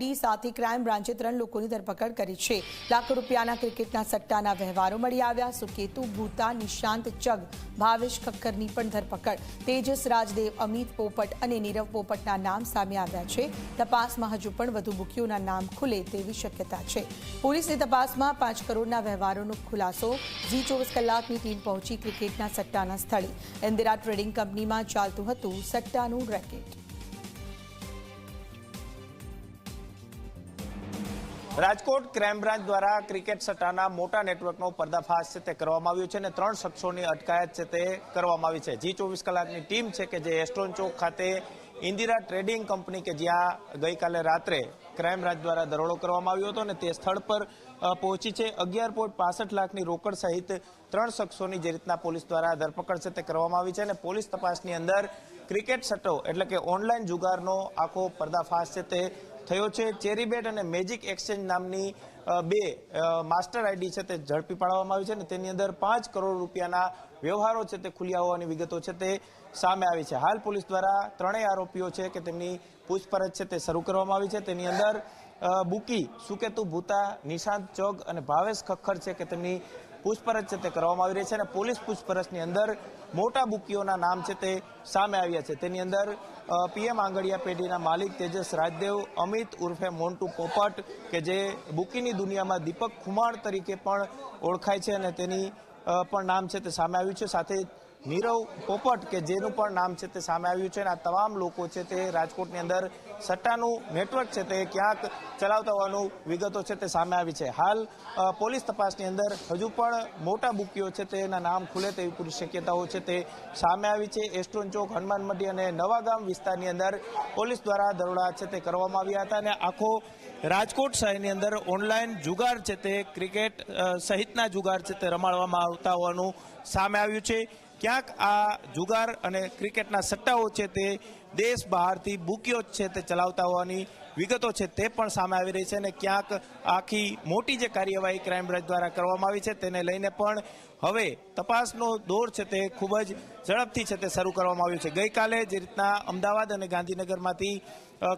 ID સાથે crime બ્રાન્ચે 3 લોકોની ધરપકડ કરી છે। લાખો રૂપિયાના ક્રિકેટના સટ્ટાના વ્યવહારો મળી આવ્યા। સુકેતુ ભૂતા, નિશાંત ચગ, ભાવેશ ખક્કરની પણ ધરપકડ। તેજસ રાજદેવ, અમિત પોપટ અને નીરવ પોપટના નામ સામે આવ્યા છે। તપાસમાં હજુ પણ વધુ બુકીઓના નામ ખુલે તેવી શક્યતા છે। પોલીસની તપાસમાં 5 કરોડના વ્યવહારોનો ખુલાસો। ઝી 24 કલાકની ટીમ પહોંચી ક્રિકેટના સટ્ટાના સ્થળે। ઇન્દિરા ટ્રેડિંગ કંપનીમાં ચાલતું હતું સટ્ટાનું રેકેટ। રાજકોટ ક્રાઇમ બ્રાન્ચ દ્વારા ક્રિકેટ સટ્ટાના મોટા નેટવર્કનો પર્દાફાશ છે તે કરવામાં આવ્યો છે અને 3 શખ્સોની અટકાયત છે તે કરવામાં આવી છે। જી 24 કલાકની ટીમ છે કે જે એસ્ટ્રોન ચોક ખાતે ઇન્દિરા ટ્રેડિંગ કંપની કે જ્યાં ગઈકાલે રાત્રે ક્રાઇમ બ્રાન્ચ દ્વારા દરોડો કરવામાં આવ્યો હતો અને તે સ્થળ પર પહોંચી છે। 11.65 લાખની રોકડ સહિત 3 શખ્સોની જે રીતના પોલીસ દ્વારા ધરપકડ છે તે કરવામાં આવી છે અને પોલીસ તપાસની અંદર ક્રિકેટ સટ્ટો એટલે કે ઓનલાઈન જુગારનો આખો પર્દાફાશ છે તે થયો છે। ચેરીબેટ અને મેજિક એક્સચેન્જ નામની 2 માસ્ટર આઈડી છે તે ઝડપી પાડવામાં આવી છે અને તેની અંદર 5 કરોડ રૂપિયાના વ્યવહારો છે તે ખુલ્યા હોવાની વિગતો છે તે સામે આવી છે। હાલ પોલીસ દ્વારા 3 આરોપીઓ છે કે તેમની પૂછપરછ છે તે શરૂ કરવામાં આવી છે। તેની અંદર બુકી, સુકેતુ ભૂતા, નિશાંત ચોગ અને ભાવેશ ખક્કર છે કે તેમની પૂછપરછ છે તે કરવામાં આવી રહી છે અને પોલીસ પૂછપરછની અંદર મોટા બુકીઓના નામ છે તે સામે આવ્યા છે। તેની અંદર પીએમ આંગડિયા પેઢીના માલિક તેજસ રાજદેવ, અમિત ઉર્ફે મોન્ટુ પોપટ કે જે બુકીની દુનિયામાં દીપક ખુમાણ તરીકે પણ ઓળખાય છે અને તેની પણ નામ છે તે સામે આવ્યું છે। સાથે નીરવ પોપટ કે જેનું પણ નામ છે તે સામે આવ્યું છે અને આ તમામ લોકો છે તે રાજકોટની અંદર સટ્ટાનું નેટવર્ક છે તે ક્યાંક ચલાવતા હોવાનું વિગતો છે તે સામે આવી છે। હાલ પોલીસ તપાસની અંદર હજુ પણ મોટા બુકીઓ છે તેના નામ ખુલે તેવી પૂરી શક્યતાઓ છે તે સામે આવી છે। એસ્ટ્રોન ચોક, હનુમાન મંડી અને નવાગામ વિસ્તારની અંદર પોલીસ દ્વારા દરોડા છે તે કરવામાં આવ્યા હતા અને આખો રાજકોટ શહેરની અંદર ઓનલાઈન જુગાર છે તે ક્રિકેટ સહિતના જુગાર છે તે રમાડવામાં આવતા હોવાનું સામે આવ્યું છે। ક્યાંક આ જુગાર અને ક્રિકેટના સટ્ટાઓ છે તે દેશ બહારથી બુકીઓ છે તે ચલાવતા હોવાની વિગતો છે તે પણ સામે આવી રહી છે અને ક્યાંક આખી મોટી જે કાર્યવાહી ક્રાઇમ બ્રાન્ચ દ્વારા કરવામાં આવી છે તેને લઈને પણ હવે તપાસનો દોર છે તે ખૂબ જ ઝડપથી છે તે શરૂ કરવામાં આવ્યું છે। ગઈકાલે જે રીતના અમદાવાદ અને ગાંધીનગરમાંથી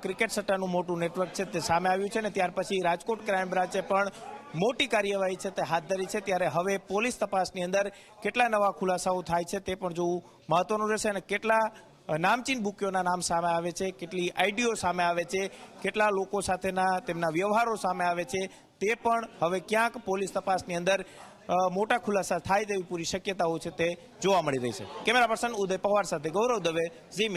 ક્રિકેટ સટ્ટાનું મોટું નેટવર્ક છે તે સામે આવ્યું છે અને ત્યાર પછી રાજકોટ ક્રાઇમ બ્રાન્ચે પણ મોટી કાર્યવાહી છે તે હાથ ધરી છે। ત્યારે હવે પોલીસ તપાસની અંદર કેટલા નવા ખુલાસાઓ થાય છે તે પણ જોવું મહત્વનું રહેશે અને કેટલા નામચીન બુકીઓના નામ સામે આવે છે, કેટલી આઈડીઓ સામે આવે છે, કેટલા લોકો સાથેના તેમના વ્યવહારો સામે આવે છે તે પણ હવે ક્યાંક પોલીસ તપાસની અંદર મોટા ખુલાસા થાય તેવી પૂરી શક્યતાઓ છે તે જોવા મળી રહી છે। કેમેરા પર્સન ઉદય પવાર સાથે ગૌરવ દવે, ઝી